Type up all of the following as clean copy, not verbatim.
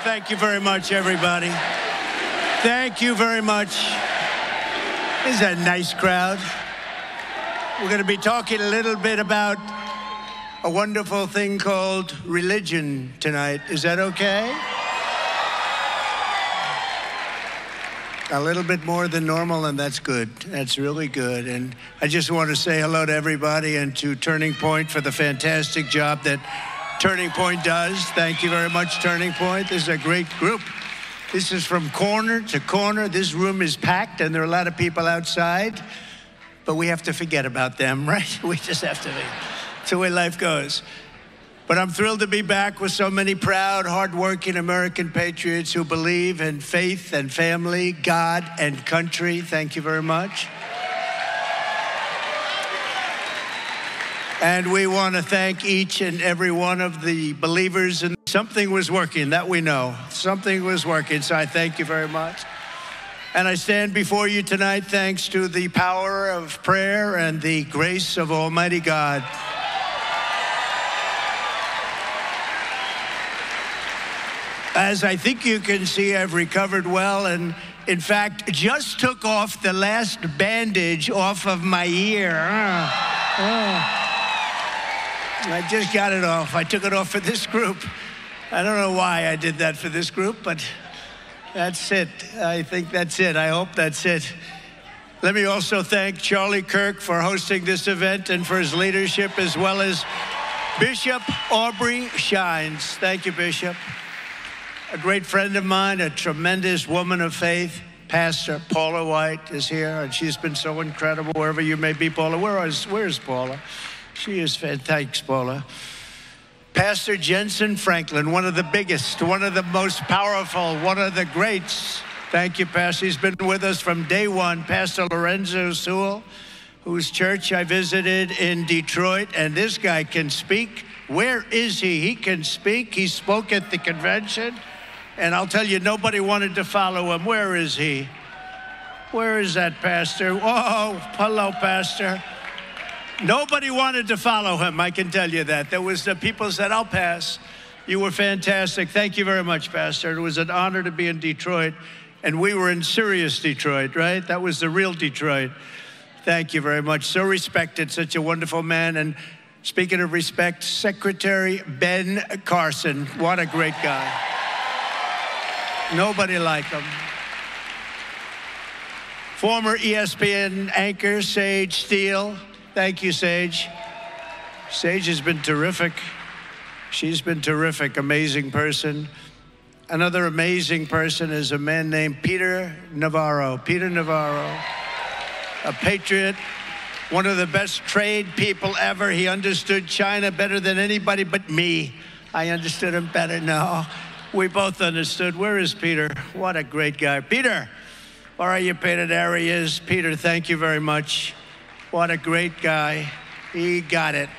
Thank you very much, everybody. Thank you very much. This is a nice crowd. We're going to be talking a little bit about a wonderful thing called religion tonight. Is that okay? A little bit more than normal, and that's good. That's really good. And I just want to say hello to everybody and to Turning Point for the fantastic job that Turning Point does. Thank you very much, Turning Point. This is a great group. This is from corner to corner. This room is packed, and there are a lot of people outside, but we have to forget about them, right? We just have to be. It's the way life goes. But I'm thrilled to be back with so many proud, hardworking American patriots who believe in faith and family, God and country. Thank you very much. And we want to thank each and every one of the believers. And something was working, that we know. Something was working, so I thank you very much. And I stand before you tonight thanks to the power of prayer and the grace of Almighty God. As I think you can see, I've recovered well, and in fact, just took off the last bandage off of my ear. I just got it off. I took it off for this group. I don't know why I did that for this group, but that's it. I think that's it. I hope that's it. Let me also thank Charlie Kirk for hosting this event and for his leadership, as well as Bishop Aubrey Shines. Thank you, Bishop. A great friend of mine, a tremendous woman of faith, Pastor Paula White is here, and she's been so incredible wherever you may be, Paula. Where is Paula? She is fantastic. Thanks, Paula. Pastor Jensen Franklin, one of the biggest, one of the most powerful, one of the greats. Thank you, Pastor. He's been with us from day one. Pastor Lorenzo Sewell, whose church I visited in Detroit, and this guy can speak. Where is he? He can speak. He spoke at the convention. And I'll tell you, nobody wanted to follow him. Where is he? Where is that pastor? Oh, hello, pastor. Nobody wanted to follow him, I can tell you that. There was the people said, I'll pass. You were fantastic. Thank you very much, Pastor. It was an honor to be in Detroit. And we were in serious Detroit, right? That was the real Detroit. Thank you very much. So respected, such a wonderful man. And speaking of respect, Secretary Ben Carson. What a great guy. Nobody like him. Former ESPN anchor, Sage Steele. Thank you, Sage. Sage has been terrific. She's been terrific, amazing person. Another amazing person is a man named Peter Navarro. Peter Navarro, a patriot, one of the best trade people ever. He understood China better than anybody but me. I understood him better. No. We both understood. Where is Peter? What a great guy. Peter, where are you, Peter? There he is. Peter, thank you very much. What a great guy. He got it.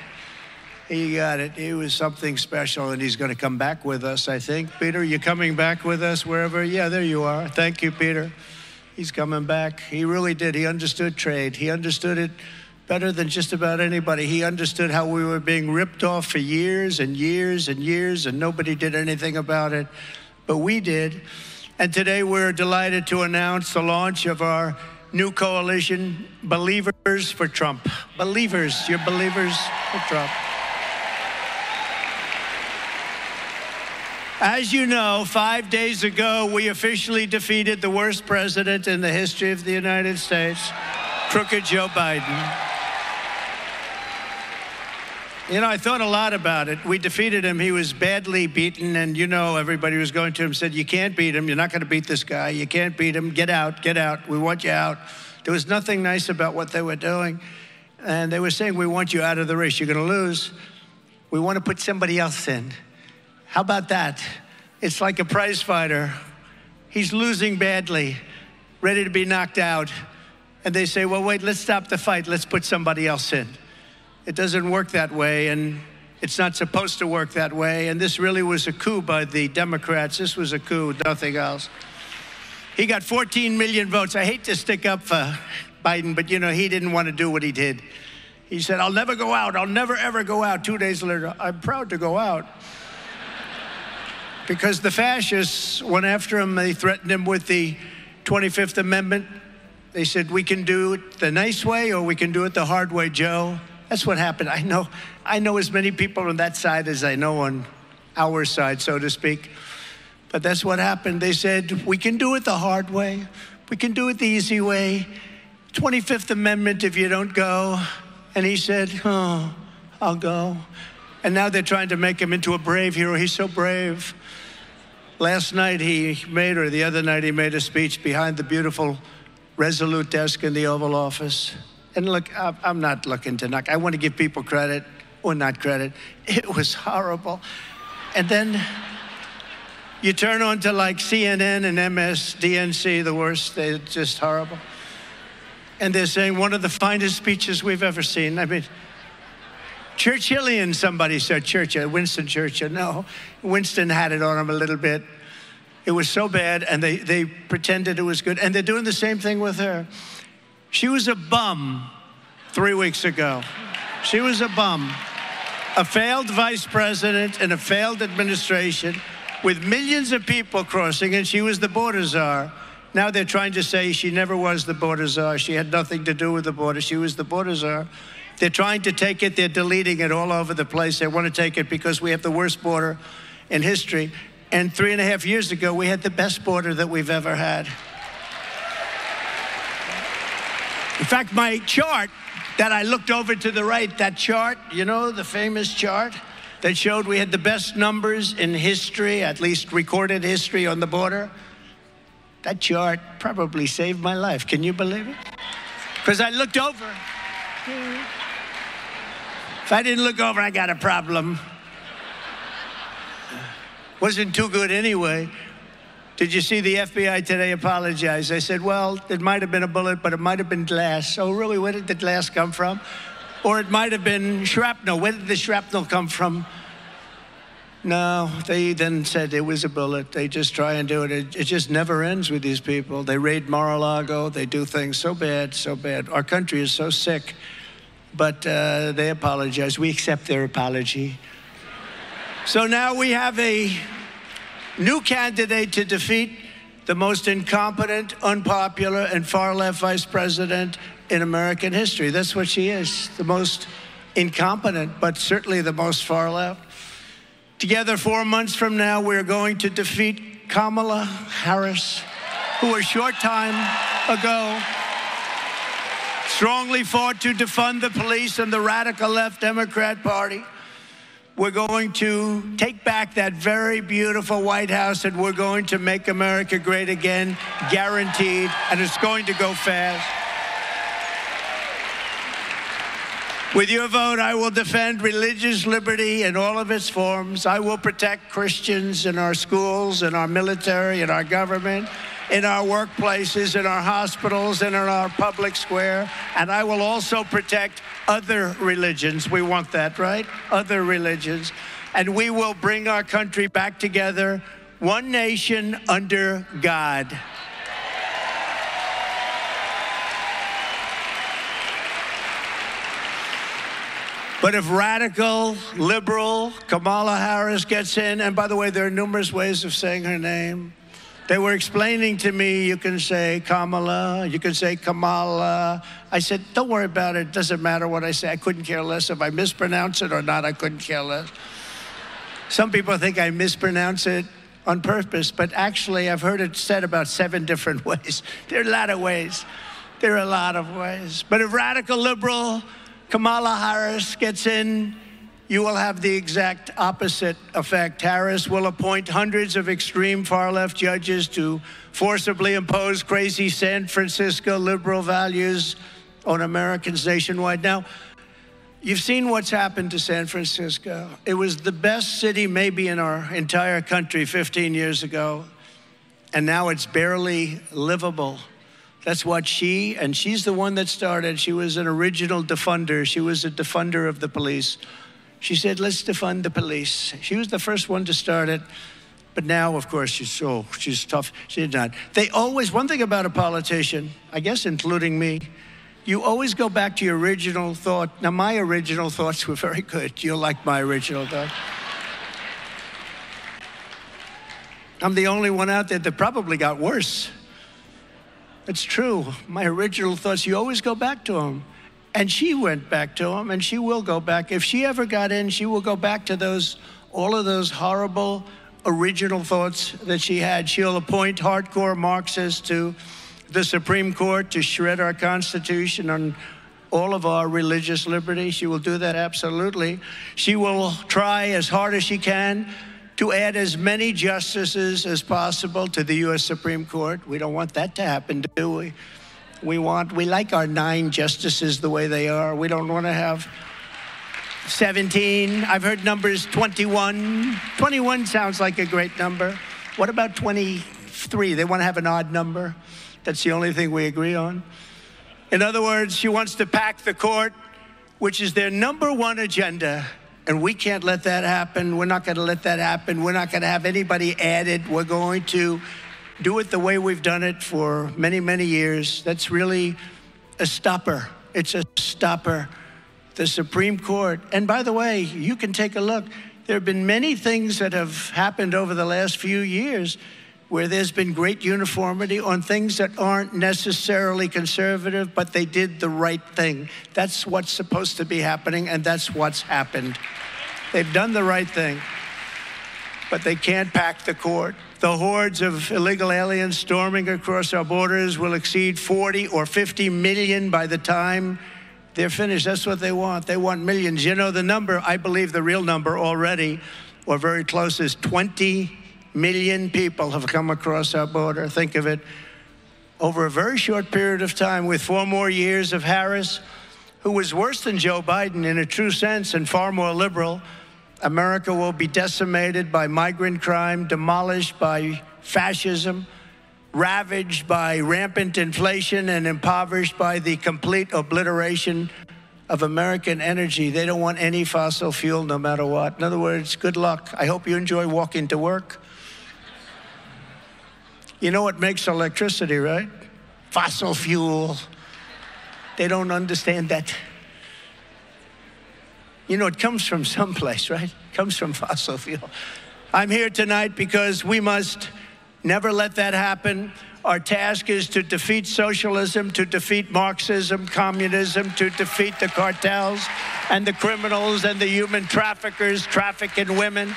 He got it. He was something special, and he's going to come back with us, I think. Peter, you coming back with us wherever? Yeah, there you are. Thank you, Peter. He's coming back. He really did. He understood trade. He understood it better than just about anybody. He understood how we were being ripped off for years and years and years, and nobody did anything about it, but we did. And today we're delighted to announce the launch of our new coalition, Believers for Trump. Believers, you're believers for Trump. As you know, 5 days ago, we officially defeated the worst president in the history of the United States, crooked Joe Biden. You know, I thought a lot about it. We defeated him. He was badly beaten, and you know, everybody was going to him said, you can't beat him. You're not going to beat this guy. You can't beat him. Get out, get out. We want you out. There was nothing nice about what they were doing. And they were saying, we want you out of the race. You're going to lose. We want to put somebody else in. How about that? It's like a prize fighter. He's losing badly, ready to be knocked out. And they say, well, wait, let's stop the fight. Let's put somebody else in. It doesn't work that way, and it's not supposed to work that way. And this really was a coup by the Democrats. This was a coup, nothing else. He got 14 million votes. I hate to stick up for Biden, but you know, he didn't want to do what he did. He said, I'll never go out. I'll never, ever go out. 2 days later, I'm proud to go out. because the fascists went after him. They threatened him with the 25th Amendment. They said, we can do it the nice way or we can do it the hard way, Joe. That's what happened. I know as many people on that side as I know on our side, so to speak. But that's what happened. They said, we can do it the hard way. We can do it the easy way. 25th Amendment if you don't go. And he said, oh, I'll go. And now they're trying to make him into a brave hero. He's so brave. Last night or the other night, he made a speech behind the beautiful Resolute desk in the Oval Office. And look, I'm not looking to knock. I want to give people credit, or not credit. It was horrible. And then you turn on to like CNN and MSDNC, the worst. They're just horrible. And they're saying one of the finest speeches we've ever seen. I mean, Churchillian, somebody said. Winston Churchill. No, Winston had it on him a little bit. It was so bad, and they pretended it was good. And they're doing the same thing with her. She was a bum 3 weeks ago. She was a bum. A failed vice president in a failed administration with millions of people crossing, and she was the border czar. Now they're trying to say she never was the border czar. She had nothing to do with the border. She was the border czar. They're trying to take it. They're deleting it all over the place. They want to take it because we have the worst border in history. And 3.5 years ago, we had the best border that we've ever had. In fact, my chart that I looked over to the right, that chart, you know, the famous chart that showed we had the best numbers in history, at least recorded history on the border, that chart probably saved my life. Can you believe it? Because I looked over. If I didn't look over, I got a problem. Wasn't too good anyway. Did you see the FBI today apologize? They said, well, it might have been a bullet, but it might have been glass. Oh, really? Where did the glass come from? Or it might have been shrapnel. Where did the shrapnel come from? No, they then said it was a bullet. They just try and do it. It just never ends with these people. They raid Mar-a-Lago. They do things so bad, so bad. Our country is so sick. But they apologize. We accept their apology. So now we have a new candidate to defeat the most incompetent, unpopular, and far-left vice president in American history. That's what she is, the most incompetent, but certainly the most far-left. Together, 4 months from now, we're going to defeat Kamala Harris, who a short time ago strongly fought to defund the police and the radical left Democrat Party. We're going to take back that very beautiful White House, and we're going to make America great again, guaranteed, and it's going to go fast. With your vote, I will defend religious liberty in all of its forms. I will protect Christians in our schools, in our military, in our government, in our workplaces, in our hospitals, and in our public square. And I will also protect other religions. We want that, right? Other religions. And we will bring our country back together, one nation under God. But if radical, liberal Kamala Harris gets in, and by the way, there are numerous ways of saying her name. They were explaining to me, you can say Kamala, you can say Kamala. I said, don't worry about it. It doesn't matter what I say. I couldn't care less. If I mispronounce it or not, I couldn't care less. Some people think I mispronounce it on purpose, but actually I've heard it said about 7 different ways. There are a lot of ways. There are a lot of ways. But if radical liberal Kamala Harris gets in, you will have the exact opposite effect. Harris will appoint hundreds of extreme far-left judges to forcibly impose crazy San Francisco liberal values on Americans nationwide. Now, you've seen what's happened to San Francisco. It was the best city maybe in our entire country 15 years ago, and now it's barely livable. That's what she's the one that started. She was an original defunder. She was a defunder of the police. She said, let's defund the police. She was the first one to start it. But now, of course, she's tough. She's not. They always, one thing about a politician, I guess including me, you always go back to your original thought. Now, my original thoughts were very good. You'll like my original thought. I'm the only one out there that probably got worse. It's true. My original thoughts, you always go back to them. And she went back to them, and she will go back. If she ever got in, she will go back to all of those horrible original thoughts that she had. She'll appoint hardcore Marxists to the Supreme Court to shred our Constitution and all of our religious liberty. She will do that, absolutely. She will try as hard as she can to add as many justices as possible to the U.S. Supreme Court. We don't want that to happen, do we? We like our 9 justices the way they are. We don't want to have 17. I've heard numbers 21. 21 sounds like a great number. What about 23? They want to have an odd number. That's the only thing we agree on. In other words, she wants to pack the court, which is their #1 agenda. And we can't let that happen. We're not going to let that happen. We're not going to have anybody added. We're going to do it the way we've done it for many, many years. That's really a stopper. It's a stopper. The Supreme Court. And by the way, you can take a look. There have been many things that have happened over the last few years where there's been great uniformity on things that aren't necessarily conservative, but they did the right thing. That's what's supposed to be happening, and that's what's happened. They've done the right thing, but they can't pack the court. The hordes of illegal aliens storming across our borders will exceed 40 or 50 million by the time they're finished. That's what they want. They want millions. You know, the number, I believe the real number already, or very close, is 20 million people have come across our border. Think of it. Over a very short period of time, with 4 more years of Harris, who was worse than Joe Biden in a true sense and far more liberal, America will be decimated by migrant crime, demolished by fascism, ravaged by rampant inflation, and impoverished by the complete obliteration of American energy. They don't want any fossil fuel no matter what. In other words, good luck. I hope you enjoy walking to work. You know what makes electricity, right? Fossil fuel. They don't understand that. You know, it comes from someplace, right? It comes from fossil fuel. I'm here tonight because we must never let that happen. Our task is to defeat socialism, to defeat Marxism, communism, to defeat the cartels and the criminals and the human traffickers trafficking women.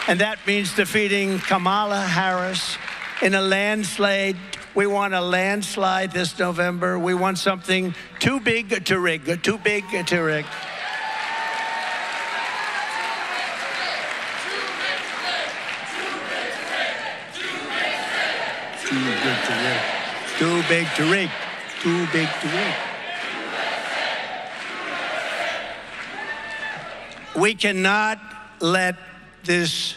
And that means defeating Kamala Harris in a landslide. We want a landslide this November. We want something too big to rig, too big to rig. Too big to rig. Too big to rig. Too big to rig. We cannot let this,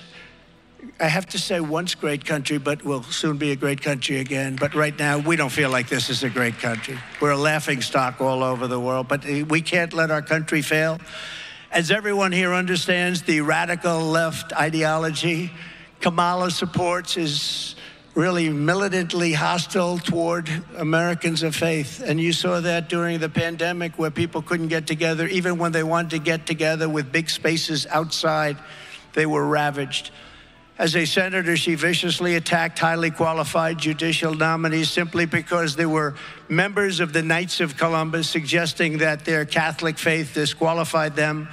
I have to say, once great country, but will soon be a great country again. But right now, we don't feel like this is a great country. We're a laughing stock all over the world, but we can't let our country fail. As everyone here understands, the radical left ideology Kamala supports is really militantly hostile toward Americans of faith. And you saw that during the pandemic where people couldn't get together. Even when they wanted to get together with big spaces outside, they were ravaged. As a senator, she viciously attacked highly qualified judicial nominees simply because they were members of the Knights of Columbus, suggesting that their Catholic faith disqualified them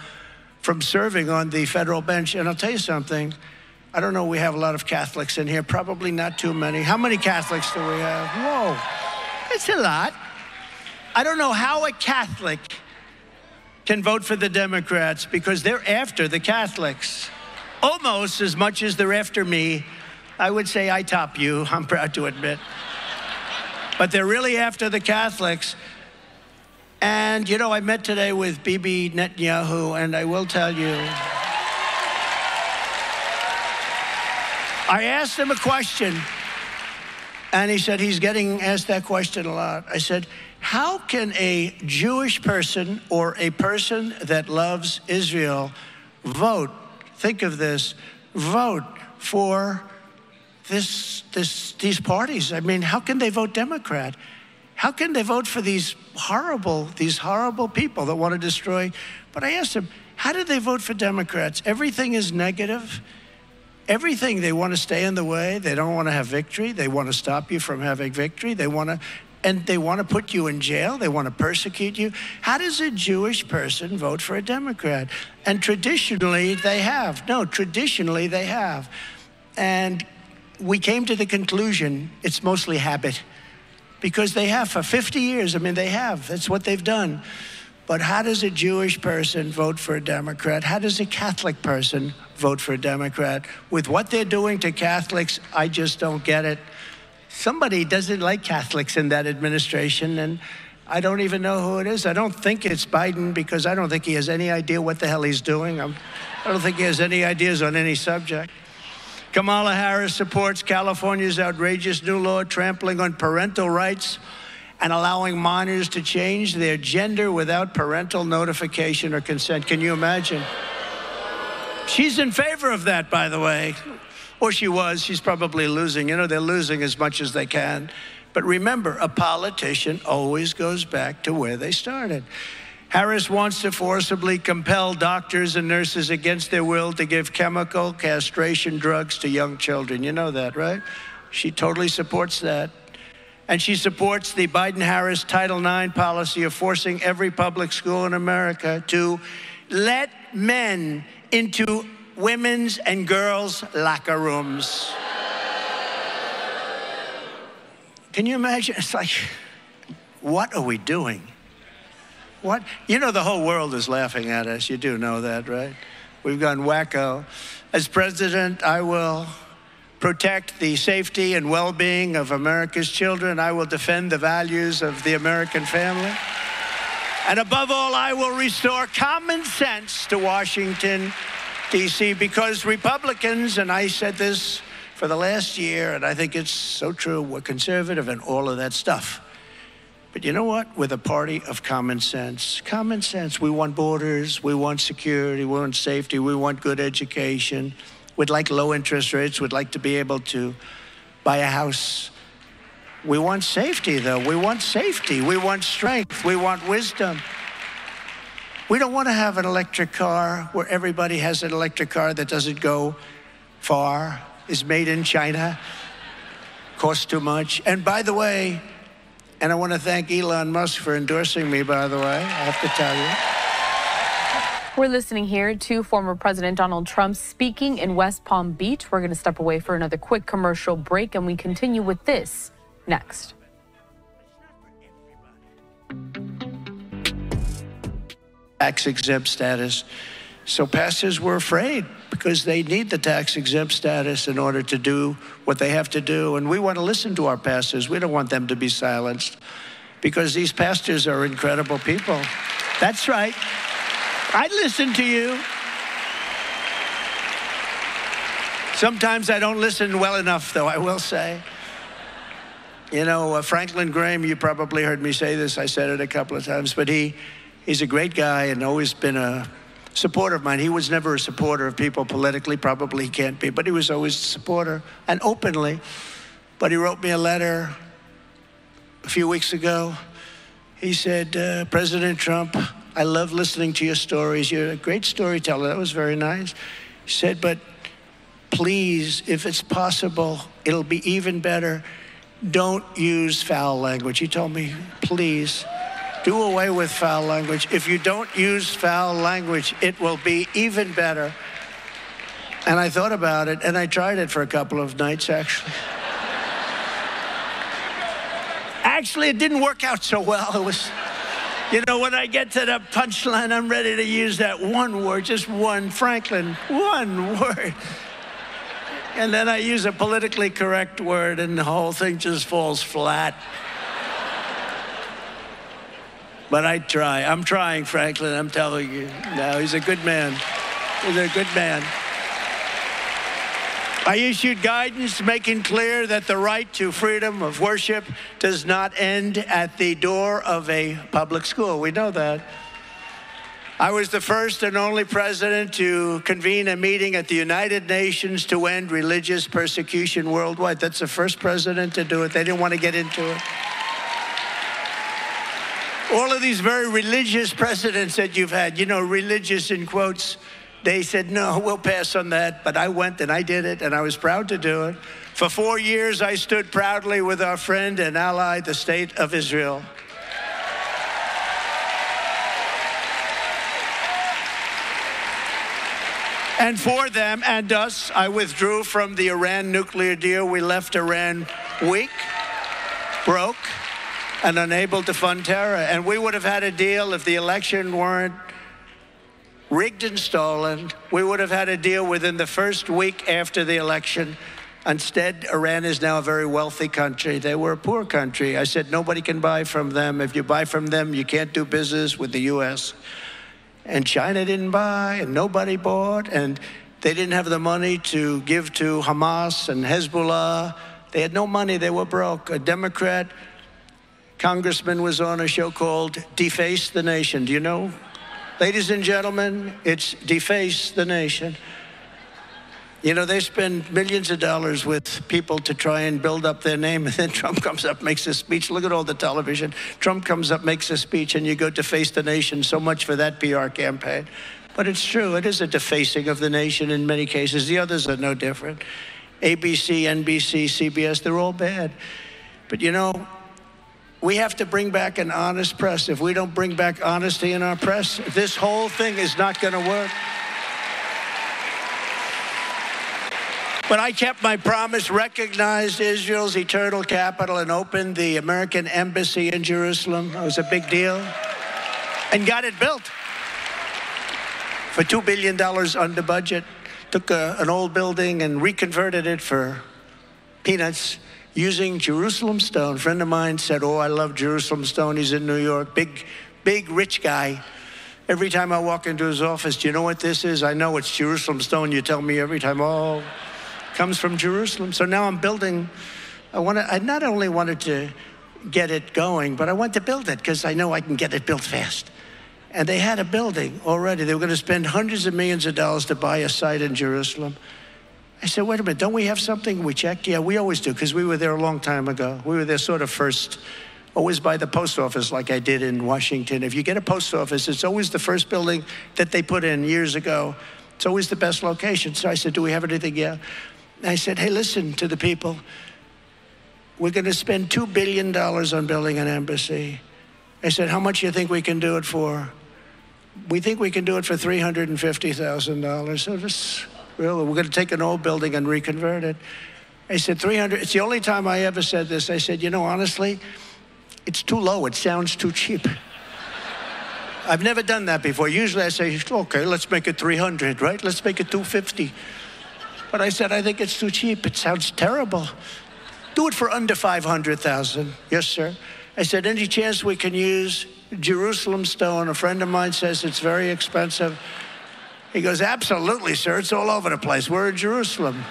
from serving on the federal bench. And I'll tell you something, I don't know, we have a lot of Catholics in here, probably not too many. How many Catholics do we have? Whoa, it's a lot. I don't know how a Catholic can vote for the Democrats because they're after the Catholics. Almost as much as they're after me. I would say I top you, I'm proud to admit. But they're really after the Catholics. And, you know, I met today with Bibi Netanyahu, and I will tell you, I asked him a question, and he said he's getting asked that question a lot. I said, how can a Jewish person or a person that loves Israel vote, think of this, vote for these parties? I mean, how can they vote Democrat? How can they vote for these horrible people that want to destroy? But I asked him, how do they vote for Democrats? Everything is negative. everything. They want to stay in the way. They don't want to have victory. They want to stop you from having victory. They want to put you in jail. They want to persecute you. How does a Jewish person vote for a Democrat? And traditionally, they have. No, traditionally, they have. And we came to the conclusion it's mostly habit, because they have for 50 years. I mean, they have. That's what they've done. But how does a Jewish person vote for a Democrat? How does a Catholic person vote for a Democrat? With what they're doing to Catholics, I just don't get it. Somebody doesn't like Catholics in that administration, and I don't even know who it is. I don't think it's Biden, because I don't think he has any idea what the hell he's doing. I don't think he has any ideas on any subject. Kamala Harris supports California's outrageous new law trampling on parental rights and allowing minors to change their gender without parental notification or consent. Can you imagine? She's in favor of that, by the way. Or she was. She's probably losing. You know, they're losing as much as they can. But remember, a politician always goes back to where they started. Harris wants to forcibly compel doctors and nurses against their will to give chemical castration drugs to young children. You know that, right? She totally supports that. And she supports the Biden-Harris Title IX policy of forcing every public school in America to let men into women's and girls' locker rooms. Can you imagine? It's like, what are we doing? What? You know, the whole world is laughing at us. You do know that, right? We've gone wacko. As president, I will protect the safety and well-being of America's children. I will defend the values of the American family. And above all, I will restore common sense to Washington, D.C., because Republicans, and I said this for the last year, and I think it's so true, we're conservative and all of that stuff. But you know what? We're the party of common sense. Common sense. We want borders. We want security. We want safety. We want good education. We'd like low interest rates. We'd like to be able to buy a house. We want safety, though. We want safety. We want strength. We want wisdom. We don't want to have an electric car where everybody has an electric car that doesn't go far, is made in China, costs too much. And by the way, and I want to thank Elon Musk for endorsing me, by the way, I have to tell you. We're listening here to former President Donald Trump speaking in West Palm Beach. We're going to step away for another quick commercial break, and we continue with this next. Tax-exempt status. So pastors were afraid because they need the tax-exempt status in order to do what they have to do. And we want to listen to our pastors. We don't want them to be silenced because these pastors are incredible people. That's right. I listen to you. Sometimes I don't listen well enough, though, I will say. You know, Franklin Graham, you probably heard me say this. I said it a couple of times, but he's a great guy and always been a supporter of mine. He was never a supporter of people politically, probably he can't be, but he was always a supporter, and openly. But he wrote me a letter a few weeks ago. He said, President Trump, I love listening to your stories. You're a great storyteller. That was very nice. He said, but please, if it's possible, it'll be even better. Don't use foul language. He told me, please, do away with foul language. If you don't use foul language, it will be even better. And I thought about it, and I tried it for a couple of nights, actually. Actually, it didn't work out so well. It was, you know, when I get to the punchline, I'm ready to use that one word, just one, Franklin, one word. And then I use a politically correct word, and the whole thing just falls flat. But I try. I'm trying, Franklin, I'm telling you. No, he's a good man. He's a good man. I issued guidance making clear that the right to freedom of worship does not end at the door of a public school. We know that. I was the first and only president to convene a meeting at the United Nations to end religious persecution worldwide. That's the first president to do it. They didn't want to get into it. All of these very religious presidents that you've had, you know, religious in quotes, They said, no, we'll pass on that. But I went and I did it, and I was proud to do it. For 4 years, I stood proudly with our friend and ally, the State of Israel. And for them and us, I withdrew from the Iran nuclear deal. We left Iran weak, broke, and unable to fund terror. And we would have had a deal if the election weren't rigged and stolen. We would have had a deal within the first week after the election. Instead, Iran is now a very wealthy country. They were a poor country. I said, nobody can buy from them. If you buy from them, you can't do business with the U.S. And China didn't buy, and nobody bought, and they didn't have the money to give to Hamas and Hezbollah. They had no money. They were broke. A Democrat congressman was on a show called Deface the Nation. Do you know? Ladies and gentlemen, it's Deface the Nation. You know, they spend millions of dollars with people to try and build up their name, and then Trump comes up, makes a speech. Look at all the television. Trump comes up, makes a speech, and you go deface the nation. So much for that PR campaign. But it's true. It is a defacing of the nation in many cases. The others are no different. ABC, NBC, CBS, they're all bad. But, you know, we have to bring back an honest press. If we don't bring back honesty in our press, this whole thing is not going to work. But I kept my promise, recognized Israel's eternal capital, and opened the American embassy in Jerusalem. It was a big deal. And got it built for $2 billion under budget. Took an old building and reconverted it for peanuts using Jerusalem stone. A friend of mine said, oh, I love Jerusalem stone. He's in New York. Big, rich guy. Every time I walk into his office, do you know what this is? I know it's Jerusalem stone. You tell me every time, oh, comes from Jerusalem. So now I'm building. I not only wanted to get it going, but I want to build it because I know I can get it built fast. And they had a building already. They were going to spend hundreds of millions of dollars to buy a site in Jerusalem. I said, wait a minute, don't we have something? We checked. Yeah, we always do, because we were there a long time ago. We were there sort of first, always by the post office like I did in Washington. If you get a post office, it's always the first building that they put in years ago. It's always the best location. So I said, do we have anything? Yeah. And I said, hey, listen to the people. We're going to spend $2 billion on building an embassy. I said, how much do you think we can do it for? We think we can do it for $350,000. So this, really, we're going to take an old building and reconvert it. I said, 300. It's the only time I ever said this. I said, you know, honestly, it's too low. It sounds too cheap. I've never done that before. Usually I say, okay, let's make it 300, right? Let's make it 250. But I said, I think it's too cheap. It sounds terrible. Do it for under 500,000. Yes, sir. I said, any chance we can use Jerusalem stone? A friend of mine says it's very expensive. He goes, absolutely, sir. It's all over the place. We're in Jerusalem.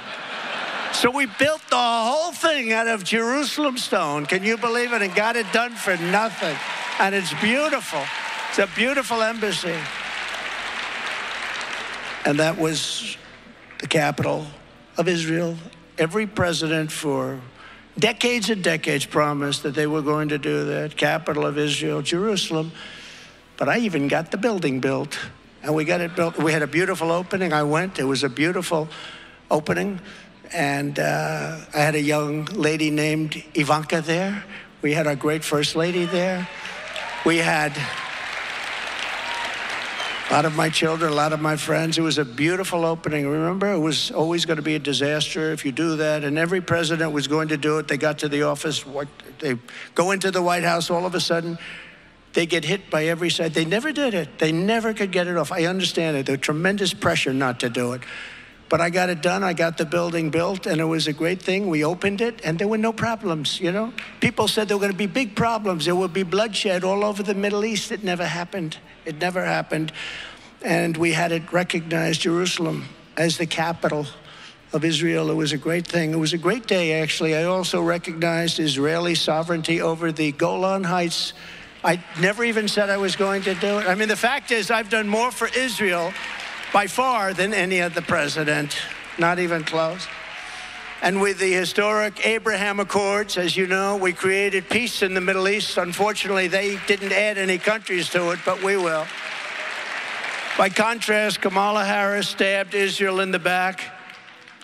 So we built the whole thing out of Jerusalem stone. Can you believe it? And got it done for nothing. And it's beautiful. It's a beautiful embassy. And that was the capital of Israel. Every president for decades and decades promised that they were going to do that. Capital of Israel, Jerusalem. But I even got the building built. And we got it built. We had a beautiful opening. I went. It was a beautiful opening. And I had a young lady named Ivanka there. We had our great first lady there. We had a lot of my children, a lot of my friends. It was a beautiful opening. Remember, it was always going to be a disaster if you do that. And every president was going to do it. They got to the office. They go into the White House. All of a sudden, they get hit by every side. They never did it. They never could get it off. I understand it. There's tremendous pressure not to do it. But I got it done. I got the building built, and it was a great thing. We opened it, and there were no problems, you know? People said there were going to be big problems. There would be bloodshed all over the Middle East. It never happened. It never happened. And we had it recognized, Jerusalem, as the capital of Israel. It was a great thing. It was a great day, actually. I also recognized Israeli sovereignty over the Golan Heights. I never even said I was going to do it. I mean, the fact is, I've done more for Israel by far than any other president, not even close. And with the historic Abraham Accords, as you know, we created peace in the Middle East. Unfortunately, they didn't add any countries to it, but we will. By contrast, Kamala Harris stabbed Israel in the back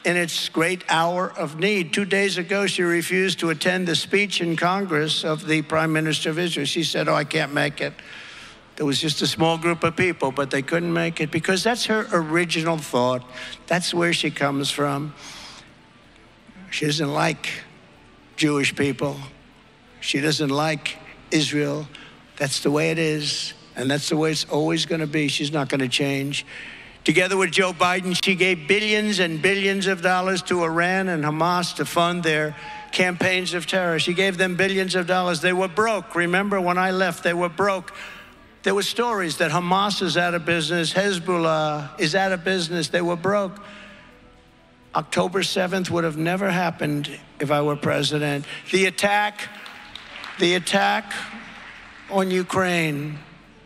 in its great hour of need. 2 days ago, she refused to attend the speech in Congress of the Prime Minister of Israel. She said, "Oh, I can't make it." There was just a small group of people, but they couldn't make it because that's her original thought. That's where she comes from. She doesn't like Jewish people. She doesn't like Israel. That's the way it is, and that's the way it's always going to be. She's not going to change. Together with Joe Biden, she gave billions and billions of dollars to Iran and Hamas to fund their campaigns of terror. She gave them billions of dollars. They were broke. Remember, when I left, they were broke. There were stories that Hamas is out of business, Hezbollah is out of business. They were broke. October 7th would have never happened if I were president. The attack on Ukraine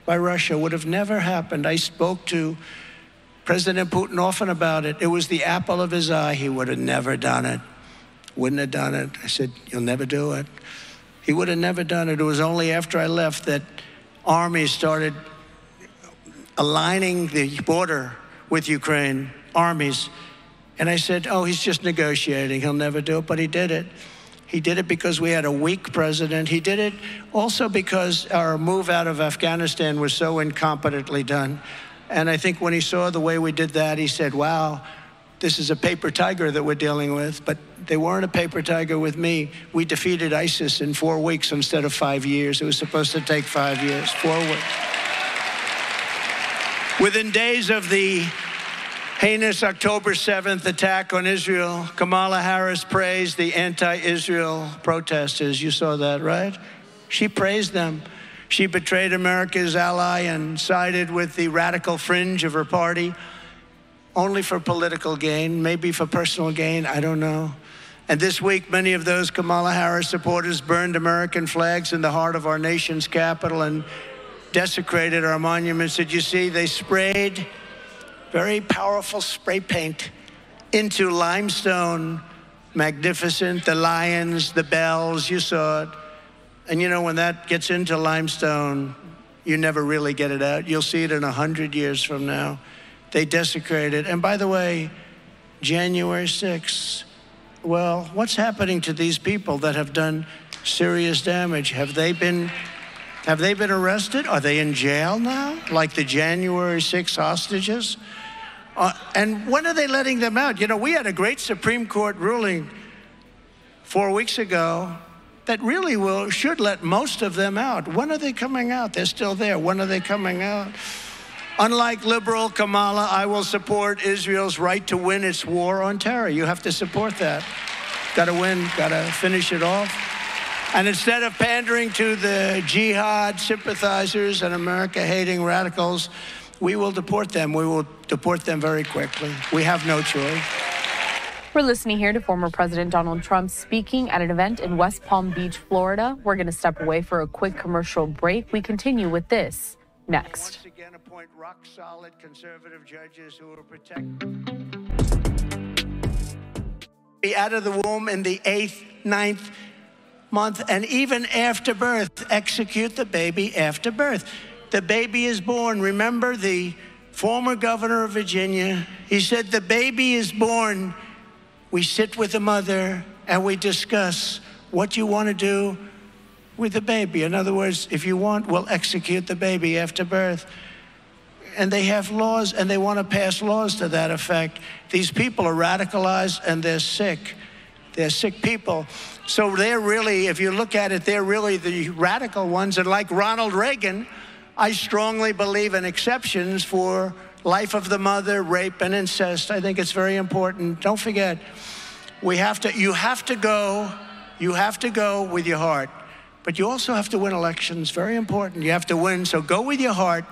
by Russia would have never happened. I spoke to President Putin often about it. It was the apple of his eye. He would have never done it. Wouldn't have done it. I said, "You'll never do it." He would have never done it. It was only after I left that armies started aligning the border with Ukraine, armies. And I said, "Oh, he's just negotiating. He'll never do it." But he did it. He did it because we had a weak president. He did it also because our move out of Afghanistan was so incompetently done. And I think when he saw the way we did that, he said, "Wow, this is a paper tiger that we're dealing with." But they weren't a paper tiger with me. We defeated ISIS in 4 weeks instead of 5 years. It was supposed to take 5 years, 4 weeks. Within days of the heinous October 7th attack on Israel, Kamala Harris praised the anti-Israel protesters. You saw that, right? She praised them. She betrayed America's ally and sided with the radical fringe of her party, only for political gain, maybe for personal gain, I don't know. And this week, many of those Kamala Harris supporters burned American flags in the heart of our nation's capital and desecrated our monuments. Did you see? They sprayed very powerful spray paint into limestone. Magnificent, the lions, the bells, you saw it. And you know, when that gets into limestone, you never really get it out. You'll see it in 100 years from now. They desecrated. And by the way, January 6th, well, what's happening to these people that have done serious damage? Have they been arrested? Are they in jail now, like the January 6th hostages? And when are they letting them out? You know, we had a great Supreme Court ruling 4 weeks ago that really should let most of them out. When are they coming out? They're still there. When are they coming out? Unlike liberal Kamala, I will support Israel's right to win its war on terror. You have to support that. Got to win, got to finish it off. And instead of pandering to the jihad sympathizers and America-hating radicals, we will deport them. We will deport them very quickly. We have no choice. We're listening here to former President Donald Trump speaking at an event in West Palm Beach, Florida. We're going to step away for a quick commercial break. We continue with this next. Once again, appoint rock-solid conservative judges who will protect. Be out of the womb in the 8th, 9th month, and even after birth, execute the baby after birth. The baby is born. Remember the former governor of Virginia? He said, the baby is born. We sit with the mother and we discuss what you want to do with the baby. In other words, if you want, we'll execute the baby after birth. And they have laws, and they want to pass laws to that effect. These people are radicalized, and they're sick. They're sick people. So they're really, if you look at it, they're really the radical ones. And like Ronald Reagan, I strongly believe in exceptions for life of the mother, rape, and incest. I think it's very important. Don't forget, you have to go with your heart. But you also have to win elections. Very important. You have to win. So go with your heart.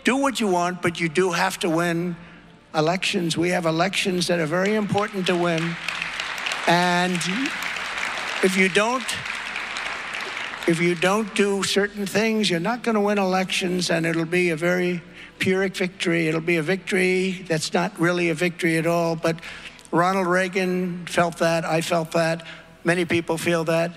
Do what you want, but you do have to win elections. We have elections that are very important to win. And if you don't do certain things, you're not going to win elections, and it'll be a very Pyrrhic victory. It'll be a victory that's not really a victory at all. But Ronald Reagan felt that. I felt that. Many people feel that.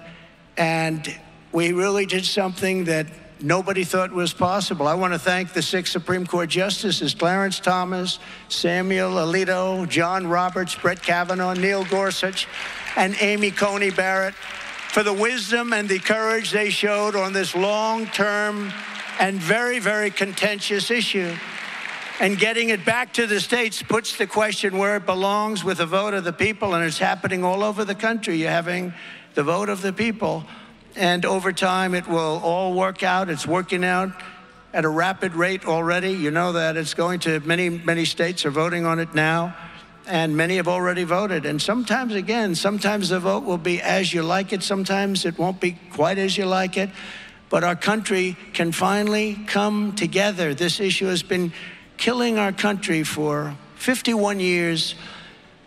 And we really did something that nobody thought was possible. I want to thank the 6 Supreme Court justices, Clarence Thomas, Samuel Alito, John Roberts, Brett Kavanaugh, Neil Gorsuch, and Amy Coney Barrett for the wisdom and the courage they showed on this long-term and very, very contentious issue. And getting it back to the states puts the question where it belongs with the vote of the people, and it's happening all over the country. You're having the vote of the people, and over time it will all work out. It's working out at a rapid rate already. You know that. It's going to many states are voting on it now, and many have already voted. And sometimes, again, sometimes the vote will be as you like it. Sometimes it won't be quite as you like it. But our country can finally come together. This issue has been killing our country for 51 years.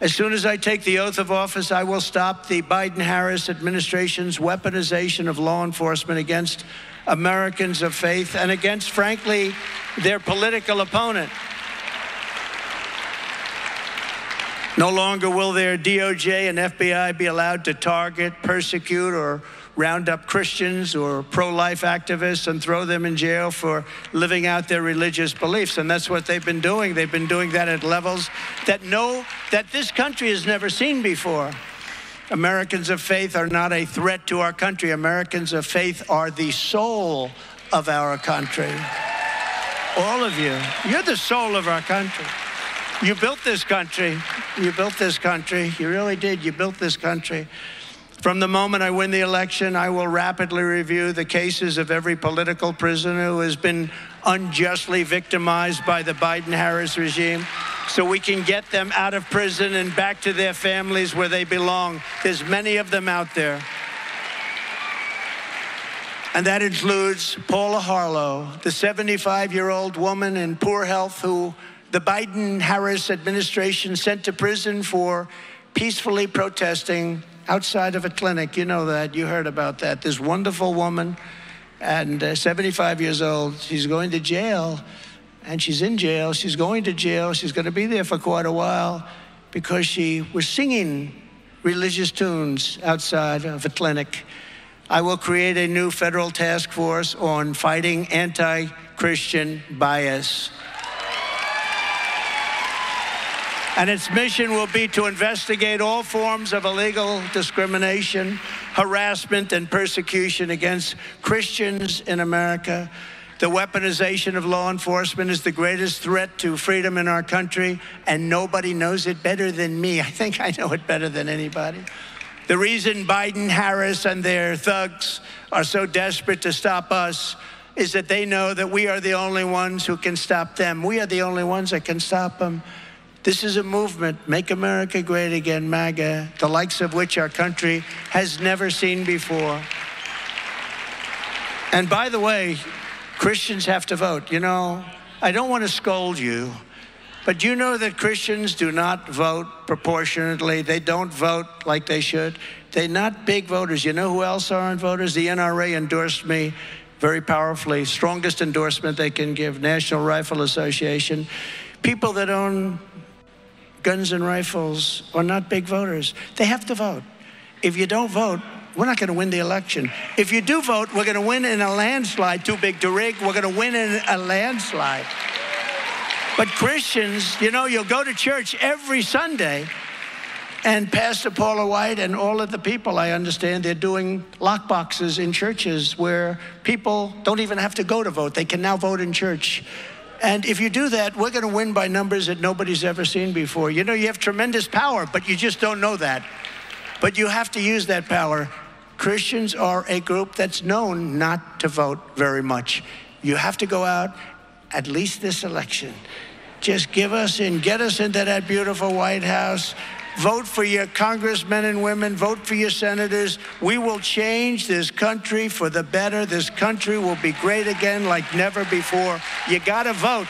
As soon as I take the oath of office, I will stop the Biden-Harris administration's weaponization of law enforcement against Americans of faith and against, frankly, their political opponent. No longer will their DOJ and FBI be allowed to target, persecute, or round up Christians or pro-life activists and throw them in jail for living out their religious beliefs. And that's what they've been doing. They've been doing that at levels that this country has never seen before. Americans of faith are not a threat to our country. Americans of faith are the soul of our country. All of you, you're the soul of our country. You built this country. You built this country. You really did. You built this country. From the moment I win the election, I will rapidly review the cases of every political prisoner who has been unjustly victimized by the Biden-Harris regime, so we can get them out of prison and back to their families where they belong. There's many of them out there. And that includes Paula Harlow, the 75-year-old woman in poor health who the Biden-Harris administration sent to prison for peacefully protesting outside of a clinic. You know that. You heard about that. This wonderful woman, and 75 years old. She's going to jail, and she's in jail. She's going to jail. She's going to be there for quite a while because she was singing religious tunes outside of a clinic. I will create a new federal task force on fighting anti-Christian bias. And its mission will be to investigate all forms of illegal discrimination, harassment, and persecution against Christians in America. The weaponization of law enforcement is the greatest threat to freedom in our country, and nobody knows it better than me. I think I know it better than anybody. The reason Biden, Harris, and their thugs are so desperate to stop us is that they know that we are the only ones who can stop them. We are the only ones that can stop them. This is a movement, Make America Great Again, MAGA, the likes of which our country has never seen before. And by the way, Christians have to vote. You know, I don't want to scold you, but you know that Christians do not vote proportionately. They don't vote like they should. They're not big voters. You know who else aren't voters? The NRA endorsed me very powerfully, strongest endorsement they can give, National Rifle Association. People that own guns and rifles are not big voters. They have to vote. If you don't vote, we're not going to win the election. If you do vote, we're going to win in a landslide. Too big to rig. We're going to win in a landslide. But Christians, you know, you'll go to church every Sunday, and Pastor Paula White and all of the people, I understand, they're doing lockboxes in churches where people don't even have to go to vote. They can now vote in church. And if you do that, we're going to win by numbers that nobody's ever seen before. You know, you have tremendous power, but you just don't know that. But you have to use that power. Christians are a group that's known not to vote very much. You have to go out, at least this election. Just give us in, get us into that beautiful White House. Vote for your congressmen and women. Vote for your senators. We will change this country for the better. This country will be great again like never before. You got to vote.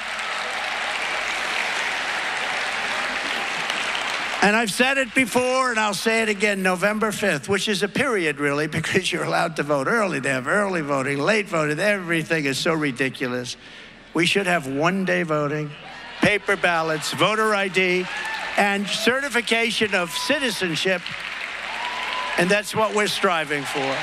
And I've said it before, and I'll say it again, November 5th, which is a period, really, because you're allowed to vote early. They have early voting, late voting. Everything is so ridiculous. We should have one-day voting, paper ballots, voter ID, and certification of citizenship, and that's what we're striving for.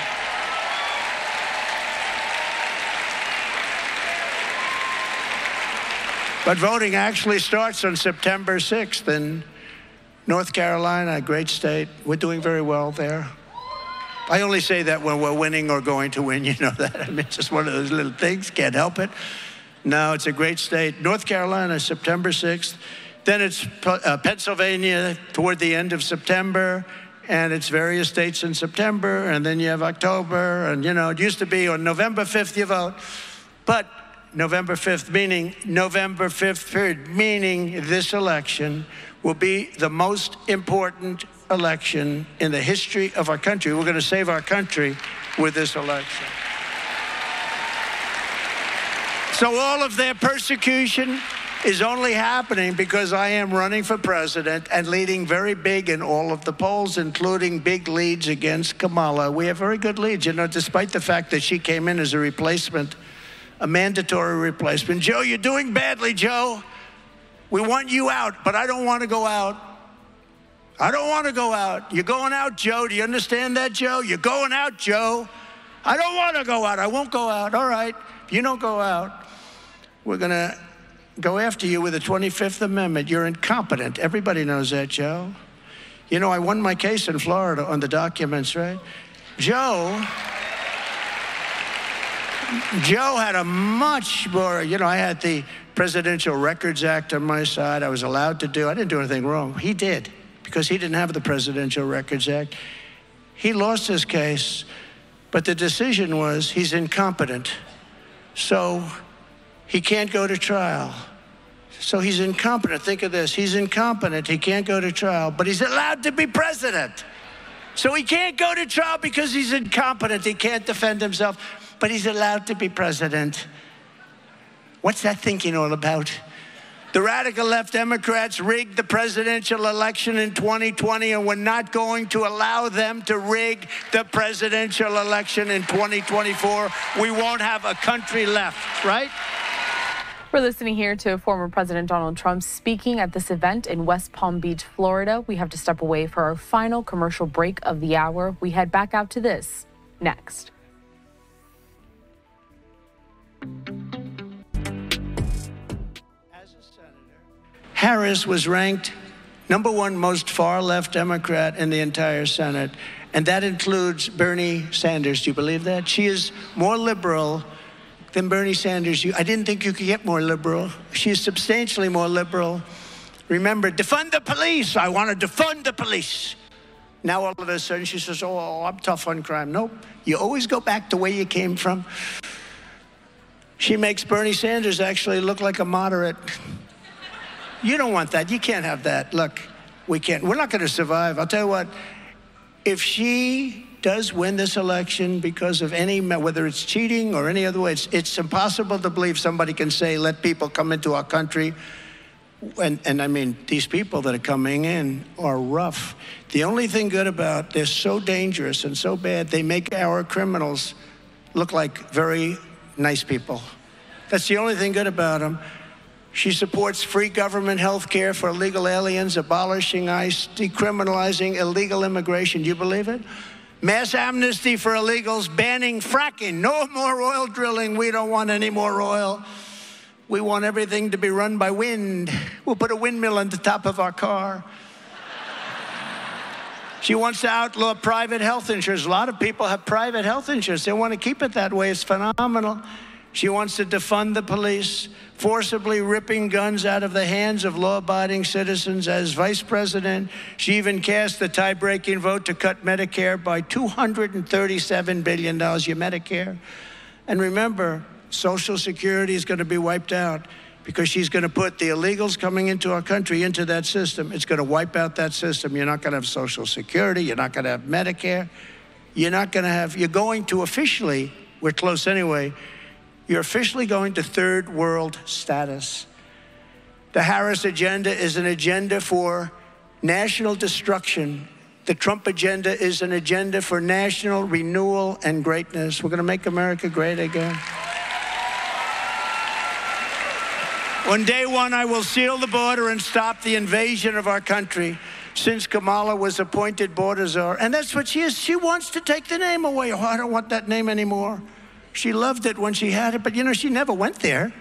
But voting actually starts on September 6th in North Carolina, a great state. We're doing very well there. I only say that when we're winning or going to win, you know that. I mean, it's just one of those little things, can't help it. No, it's a great state. North Carolina, September 6th. Then it's Pennsylvania toward the end of September, and it's various states in September, and then you have October, and you know, it used to be on November 5th you vote, but November 5th, meaning November 5th period, meaning this election will be the most important election in the history of our country. We're going to save our country with this election. So all of their persecution is only happening because I am running for president and leading very big in all of the polls, including big leads against Kamala. We have very good leads, you know, despite the fact that she came in as a replacement, a mandatory replacement. Joe, you're doing badly, Joe. We want you out, but I don't want to go out. I don't want to go out. You're going out, Joe. Do you understand that, Joe? You're going out, Joe. I don't want to go out. I won't go out. All right. If you don't go out, we're going to go after you with the 25th Amendment. You're incompetent. Everybody knows that, Joe. You know, I won my case in Florida on the documents, right? Joe had a much more, you know, I had the Presidential Records Act on my side. I was allowed to do, I didn't do anything wrong. He did, because he didn't have the Presidential Records Act. He lost his case, but the decision was he's incompetent. So he can't go to trial. So he's incompetent. Think of this. He's incompetent. He can't go to trial, but he's allowed to be president. So he can't go to trial because he's incompetent. He can't defend himself, but he's allowed to be president. What's that thinking all about? The radical left Democrats rigged the presidential election in 2020, and we're not going to allow them to rig the presidential election in 2024. We won't have a country left, right? We're listening here to former President Donald Trump speaking at this event in West Palm Beach, Florida. We have to step away for our final commercial break of the hour. We head back out to this next. Harris was ranked #1 most far-left Democrat in the entire Senate, and that includes Bernie Sanders. Do you believe that? She is more liberal than Bernie Sanders. I didn't think you could get more liberal. She is substantially more liberal. Remember, defund the police. I want to defund the police. Now all of a sudden she says, oh, I'm tough on crime. Nope. You always go back to where you came from. She makes Bernie Sanders actually look like a moderate. You don't want that. You can't have that. Look, we can't. We're not going to survive. I'll tell you what, if she does win this election because of any, whether it's cheating or any other way, it's impossible to believe somebody can say, let people come into our country. And I mean, these people that are coming in are rough. The only thing good about, they're so dangerous and so bad, they make our criminals look like very nice people. That's the only thing good about them. She supports free government health care for illegal aliens, abolishing ICE, decriminalizing illegal immigration. Do you believe it? Mass amnesty for illegals, banning fracking. No more oil drilling. We don't want any more oil. We want everything to be run by wind. We'll put a windmill on the top of our car. She wants to outlaw private health insurance. A lot of people have private health insurance. They want to keep it that way. It's phenomenal. She wants to defund the police, forcibly ripping guns out of the hands of law-abiding citizens. As vice president, she even cast the tie-breaking vote to cut Medicare by $237 billion, your Medicare. And remember, Social Security is going to be wiped out because she's going to put the illegals coming into our country into that system. It's going to wipe out that system. You're not going to have Social Security. You're not going to have Medicare. You're not going to have, you're going to officially, we're close anyway, you're officially going to third world status. The Harris agenda is an agenda for national destruction. The Trump agenda is an agenda for national renewal and greatness. We're going to make America great again. On day one, I will seal the border and stop the invasion of our country. Since Kamala was appointed border czar, and that's what she is. She wants to take the name away. Oh, I don't want that name anymore. She loved it when she had it, but you know, she never went there.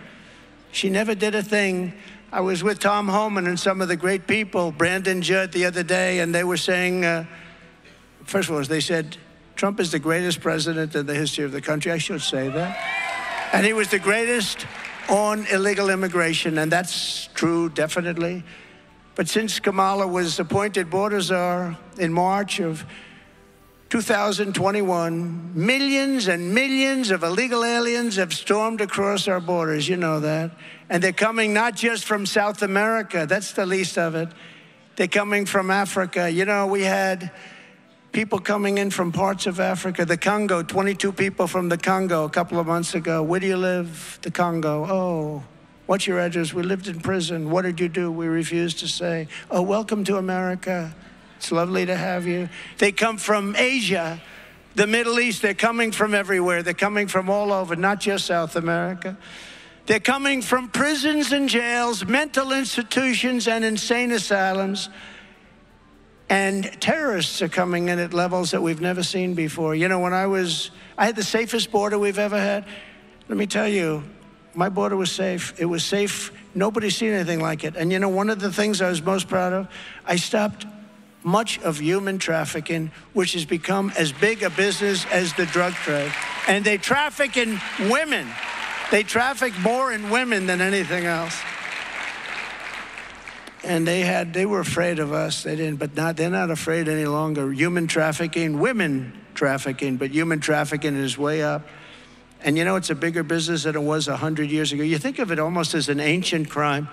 She never did a thing. I was with Tom Homan and some of the great people, Brandon Judd the other day, and they were saying, first of all, they said, Trump is the greatest president in the history of the country. I should say that. And he was the greatest on illegal immigration, and that's true, definitely. But since Kamala was appointed border czar in March of 2021, millions and millions of illegal aliens have stormed across our borders. You know that. And they're coming not just from South America. That's the least of it. They're coming from Africa. You know, we had people coming in from parts of Africa. The Congo, 22 people from the Congo a couple of months ago. Where do you live? The Congo. Oh, what's your address? We lived in prison. What did you do? We refused to say. Oh, welcome to America. It's lovely to have you. They come from Asia, the Middle East. They're coming from everywhere. They're coming from all over, not just South America. They're coming from prisons and jails, mental institutions and insane asylums. And terrorists are coming in at levels that we've never seen before. You know, when I had the safest border we've ever had. Let me tell you, my border was safe. It was safe. Nobody's seen anything like it. And you know, one of the things I was most proud of, I stopped much of human trafficking, which has become as big a business as the drug trade. And they traffic in women. They traffic more in women than anything else. And they were afraid of us. They didn't, but they're not afraid any longer. Human trafficking, women trafficking, but human trafficking is way up. And you know, it's a bigger business than it was 100 years ago. You think of it almost as an ancient crime.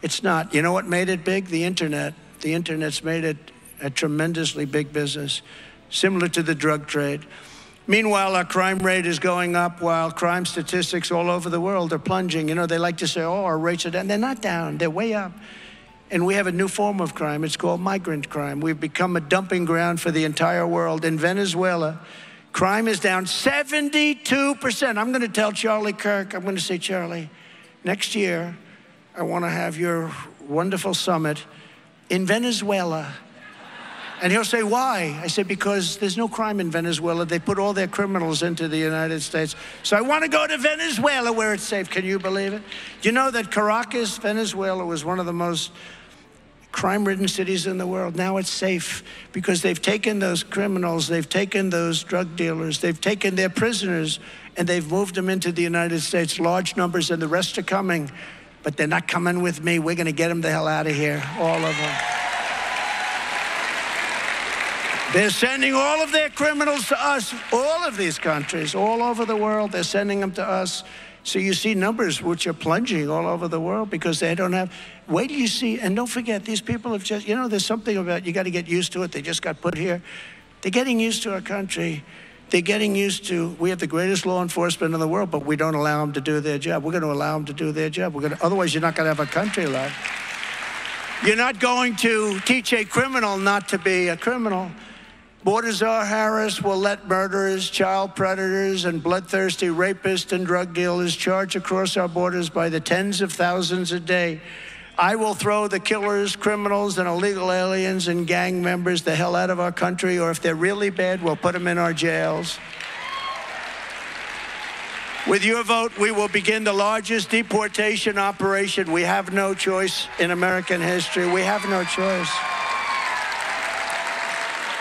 It's not. You know what made it big? The internet. The internet's made it a tremendously big business, similar to the drug trade. Meanwhile, our crime rate is going up while crime statistics all over the world are plunging. You know, they like to say, oh, our rates are down. They're not down. They're way up. And we have a new form of crime. It's called migrant crime. We've become a dumping ground for the entire world. In Venezuela, crime is down 72%. I'm going to tell Charlie Kirk, I'm going to say, Charlie, next year, I want to have your wonderful summit in Venezuela. And he'll say, why? I said, because there's no crime in Venezuela. They put all their criminals into the United States. So I want to go to Venezuela where it's safe. Can you believe it? Do you know that Caracas, Venezuela, was one of the most crime-ridden cities in the world? Now it's safe because they've taken those criminals, they've taken those drug dealers, they've taken their prisoners, and they've moved them into the United States, large numbers, and the rest are coming. But they're not coming with me. We're going to get them the hell out of here, all of them. They're sending all of their criminals to us, all of these countries, all over the world. They're sending them to us. So you see numbers which are plunging all over the world because they don't have, wait till you see, and don't forget, these people have just, you know, there's something about, you got to get used to it. They just got put here. They're getting used to our country. They're getting used to, we have the greatest law enforcement in the world, but we don't allow them to do their job. We're going to allow them to do their job. Otherwise, you're not going to have a country left. You're not going to teach a criminal not to be a criminal. Border Czar Harris will let murderers, child predators, and bloodthirsty rapists and drug dealers charge across our borders by the tens of thousands a day. I will throw the killers, criminals, and illegal aliens and gang members the hell out of our country, or if they're really bad, we'll put them in our jails. With your vote, we will begin the largest deportation operation. We have no choice in American history. We have no choice.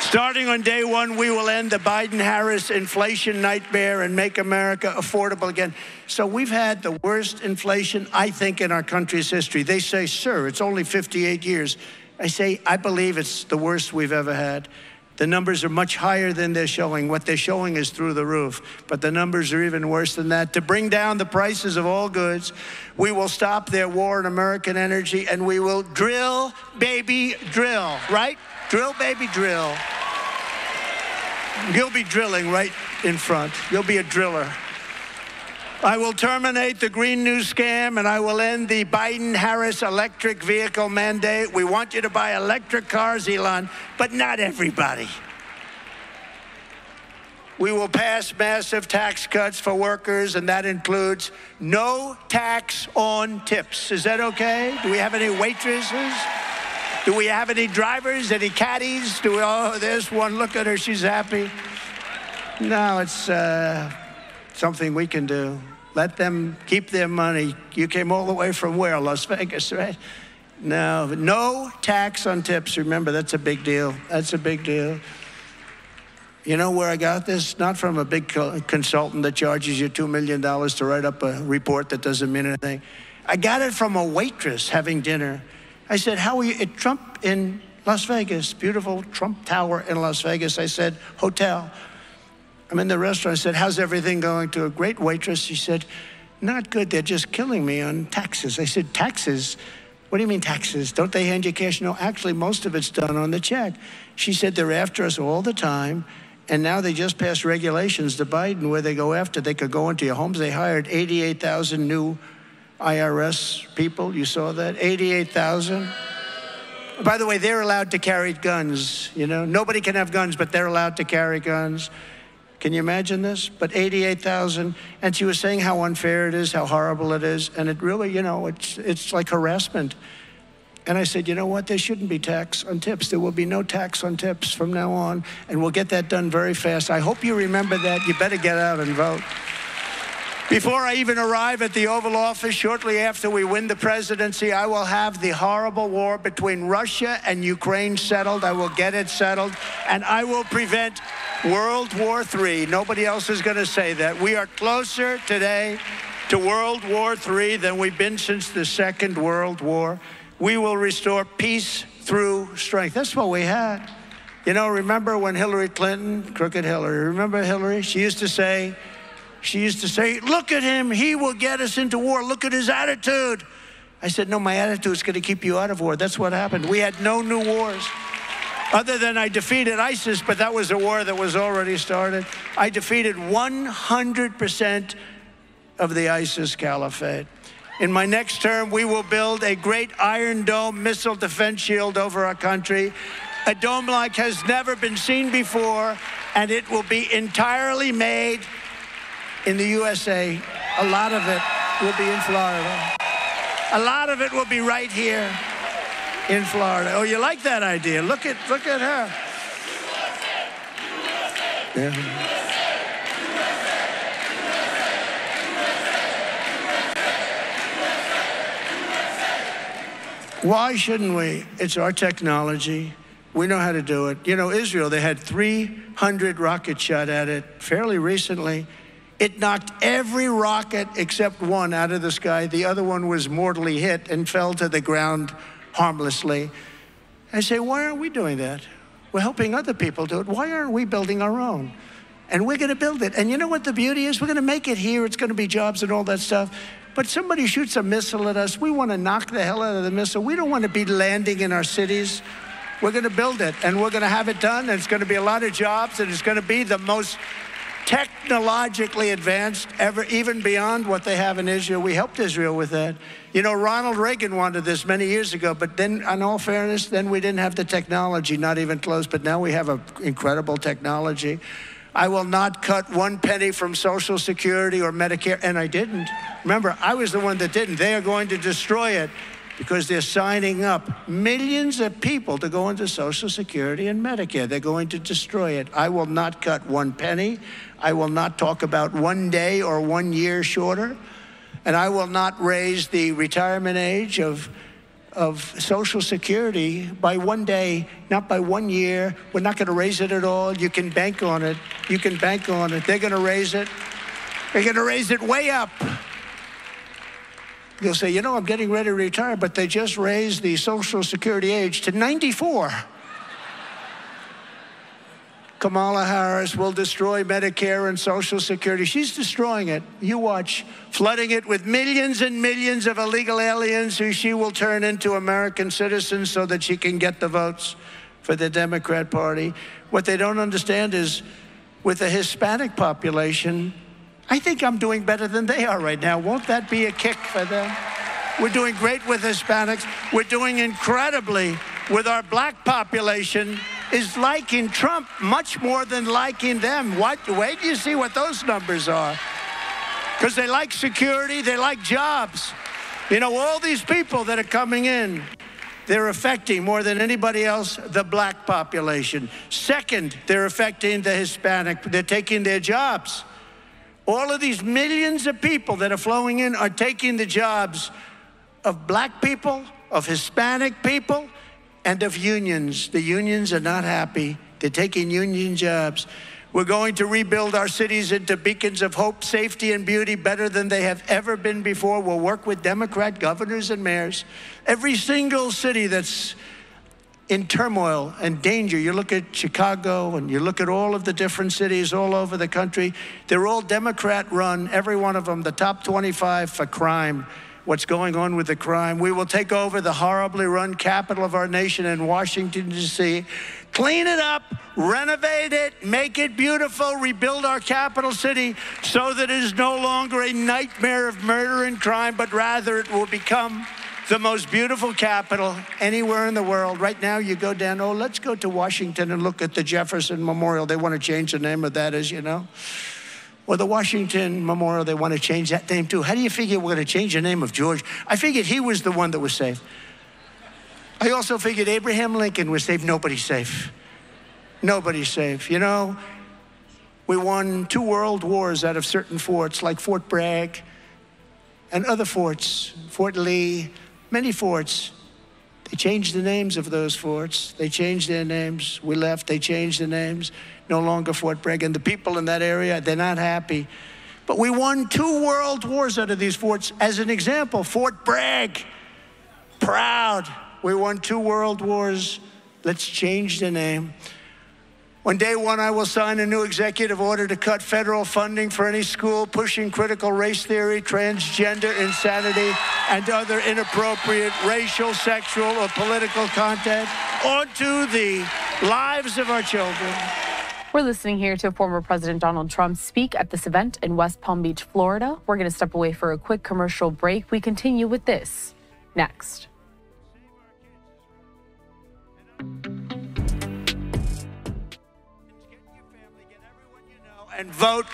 Starting on day one, we will end the Biden-Harris inflation nightmare and make America affordable again. So we've had the worst inflation, I think, in our country's history. They say, sir, it's only 58 years. I say, I believe it's the worst we've ever had. The numbers are much higher than they're showing. What they're showing is through the roof, but the numbers are even worse than that. To bring down the prices of all goods, we will stop their war on American energy, and we will drill, baby, drill, right? Drill, baby, drill. You'll be drilling right in front. You'll be a driller. I will terminate the Green New scam, and I will end the Biden-Harris electric vehicle mandate. We want you to buy electric cars, Elon, but not everybody. We will pass massive tax cuts for workers, and that includes no tax on tips. Is that okay? Do we have any waitresses? Do we have any drivers, any caddies? Oh, there's one, look at her, she's happy. No, it's something we can do. Let them keep their money. You came all the way from where? Las Vegas, right? No tax on tips. Remember, that's a big deal. That's a big deal. You know where I got this? Not from a big consultant that charges you $2 million to write up a report that doesn't mean anything. I got it from a waitress having dinner. I said, how are you at Trump in Las Vegas? Beautiful Trump Tower in Las Vegas. I said, hotel. I'm in the restaurant. I said, how's everything going? To a great waitress. She said, not good. They're just killing me on taxes. I said, taxes? What do you mean taxes? Don't they hand you cash? No, actually, most of it's done on the check. She said, they're after us all the time. And now they just passed regulations to Biden where they go after. They could go into your homes. They hired 88,000 new IRS people. You saw that? 88,000. By the way, they're allowed to carry guns. You know, nobody can have guns, but they're allowed to carry guns. Can you imagine this? But 88,000. And she was saying how unfair it is, how horrible it is. And it really, you know, it's like harassment. And I said, you know what? There shouldn't be tax on tips. There will be no tax on tips from now on. And we'll get that done very fast. I hope you remember that. You better get out and vote. Before I even arrive at the Oval Office, shortly after we win the presidency, I will have the horrible war between Russia and Ukraine settled. I will get it settled. And I will prevent World War III. Nobody else is going to say that. We are closer today to World War III than we've been since the Second World War. We will restore peace through strength. That's what we had. You know, remember when Hillary Clinton, crooked Hillary, remember Hillary? She used to say, look at him, he will get us into war. Look at his attitude. I said, no, my attitude is going to keep you out of war. That's what happened. We had no new wars. Other than I defeated ISIS, but that was a war that was already started. I defeated 100% of the ISIS caliphate. In my next term, we will build a great Iron Dome missile defense shield over our country, a dome like has never been seen before, and it will be entirely made in the USA. A lot of it will be in Florida. A lot of it will be right here in Florida. Oh, you like that idea? Look at her. Yeah. Why shouldn't we? It's our technology. We know how to do it. You know, Israel, they had 300 rockets shot at it fairly recently. It knocked every rocket except one out of the sky. The other one was mortally hit and fell to the ground harmlessly. I say, why aren't we doing that? We're helping other people do it. Why aren't we building our own? And we're going to build it. And you know what the beauty is? We're going to make it here. It's going to be jobs and all that stuff. But somebody shoots a missile at us. We want to knock the hell out of the missile. We don't want to be landing in our cities. We're going to build it, and we're going to have it done, and it's going to be a lot of jobs, and it's going to be the most technologically advanced ever, even beyond what they have in Israel. We helped Israel with that. You know, Ronald Reagan wanted this many years ago, but then, in all fairness, then we didn't have the technology, not even close, but now we have an incredible technology. I will not cut 1 penny from Social Security or Medicare, and I didn't. Remember, I was the one that didn't. They are going to destroy it because they're signing up millions of people to go into Social Security and Medicare. They're going to destroy it. I will not cut 1 penny. I will not talk about 1 day or 1 year shorter, and I will not raise the retirement age of Social Security by 1 day, not by 1 year. We're not going to raise it at all. You can bank on it. You can bank on it. They're going to raise it. They're going to raise it way up. You'll say, you know, I'm getting ready to retire, but they just raised the Social Security age to 94. Kamala Harris will destroy Medicare and Social Security. She's destroying it. You watch, flooding it with millions and millions of illegal aliens who she will turn into American citizens so that she can get the votes for the Democrat Party. What they don't understand is with the Hispanic population, I think I'm doing better than they are right now. Won't that be a kick for them? We're doing great with Hispanics. We're doing incredibly with our black population. Is liking Trump much more than liking them. Wait till you see what those numbers are. Because they like security, they like jobs. You know, all these people that are coming in, they're affecting more than anybody else the black population. Second, they're affecting the Hispanic. They're taking their jobs. All of these millions of people that are flowing in are taking the jobs of black people, of Hispanic people, and of unions. The unions are not happy. They're taking union jobs. We're going to rebuild our cities into beacons of hope, safety, and beauty better than they have ever been before. We'll work with Democrat governors and mayors. Every single city that's in turmoil and danger, you look at Chicago and you look at all of the different cities all over the country, they're all Democrat run, every one of them, the top 25 for crime. What's going on with the crime. We will take over the horribly run capital of our nation in Washington, D.C., clean it up, renovate it, make it beautiful, rebuild our capital city so that it is no longer a nightmare of murder and crime, but rather it will become the most beautiful capital anywhere in the world. Right now, you go down, let's go to Washington and look at the Jefferson Memorial. They want to change the name of that, as you know. Or the Washington Memorial, they want to change that name too. How do you figure we're going to change the name of George? I figured he was the one that was safe. I also figured Abraham Lincoln was safe. Nobody's safe. Nobody's safe. You know, we won 2 world wars out of certain forts, like Fort Bragg and other forts, Fort Lee, many forts. They changed the names of those forts. They changed their names. We left, they changed the names. No longer Fort Bragg. And the people in that area, they're not happy. But we won 2 world wars out of these forts. As an example, Fort Bragg, proud. We won 2 world wars. Let's change the name. On day 1, I will sign a new executive order to cut federal funding for any school pushing critical race theory, transgender insanity, and other inappropriate racial, sexual, or political content onto the lives of our children. We're listening here to former President Donald Trump speak at this event in West Palm Beach, Florida. We're going to step away for a quick commercial break. We continue with this next. And vote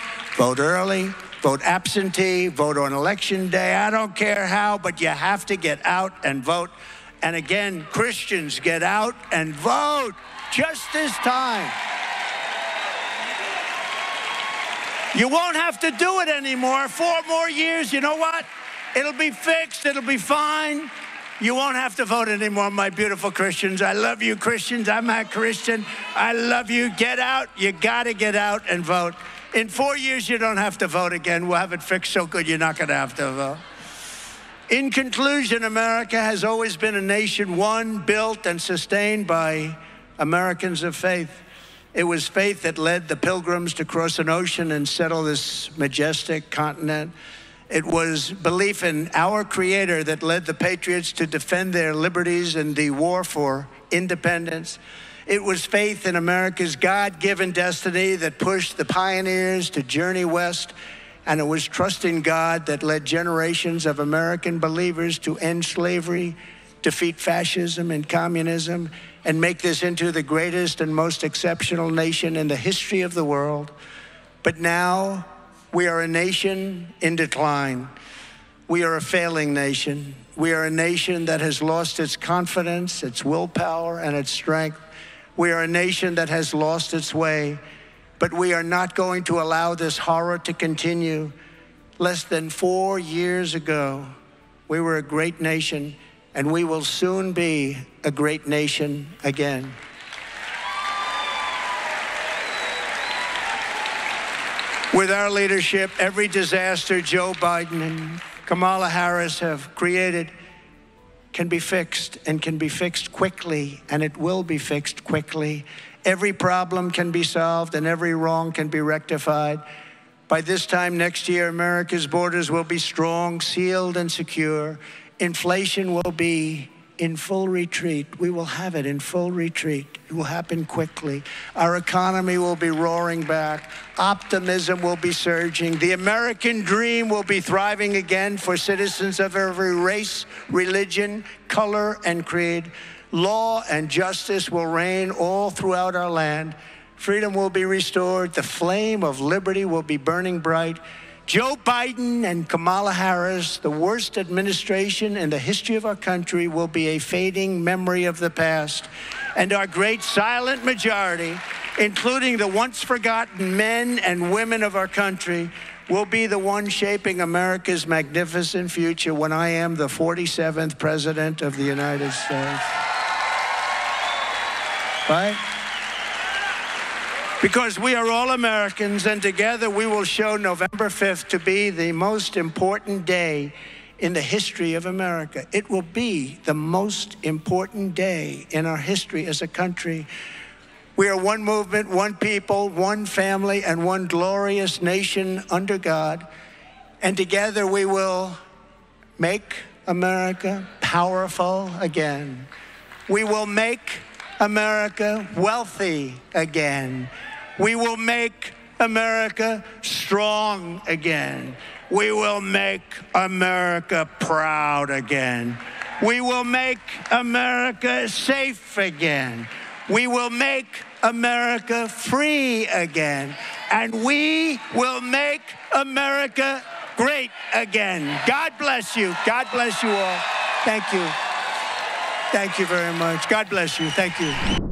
early, vote absentee, vote on election day. I don't care how, but you have to get out and vote. And again, Christians, get out and vote just this time. You won't have to do it anymore. 4 more years, you know what? It'll be fixed, it'll be fine. You won't have to vote anymore, my beautiful Christians. I love you, Christians. I'm a Christian. I love you. Get out. You got to get out and vote. In 4 years, you don't have to vote again. We'll have it fixed so good you're not going to have to vote. In conclusion, America has always been a nation won, built, and sustained by Americans of faith. It was faith that led the Pilgrims to cross an ocean and settle this majestic continent. It was belief in our Creator that led the patriots to defend their liberties in the war for independence. It was faith in America's God-given destiny that pushed the pioneers to journey west. And it was trust in God that led generations of American believers to end slavery, defeat fascism and communism, and make this into the greatest and most exceptional nation in the history of the world. But now, we are a nation in decline. We are a failing nation. We are a nation that has lost its confidence, its willpower, and its strength. We are a nation that has lost its way. But we are not going to allow this horror to continue. Less than 4 years ago, we were a great nation, and we will soon be a great nation again. With our leadership, every disaster Joe Biden and Kamala Harris have created can be fixed, and can be fixed quickly, and it will be fixed quickly. Every problem can be solved, and every wrong can be rectified. By this time next year, America's borders will be strong, sealed, and secure. Inflation will be in full retreat. We will have it in full retreat. It will happen quickly. Our economy will be roaring back. Optimism will be surging. The American dream will be thriving again for citizens of every race, religion, color, and creed. Law and justice will reign all throughout our land. Freedom will be restored. The flame of liberty will be burning bright. Joe Biden and Kamala Harris, the worst administration in the history of our country, will be a fading memory of the past. And our great silent majority, including the once forgotten men and women of our country, will be the one shaping America's magnificent future when I am the 47th President of the United States. Right? Because we are all Americans, and together we will show November 5th to be the most important day in the history of America. It will be the most important day in our history as a country. We are one movement, one people, one family, and one glorious nation under God. And together we will make America powerful again. We will make America wealthy again. We will make America strong again. We will make America proud again. We will make America safe again. We will make America free again. And we will make America great again. God bless you. God bless you all. Thank you. Thank you very much. God bless you. Thank you.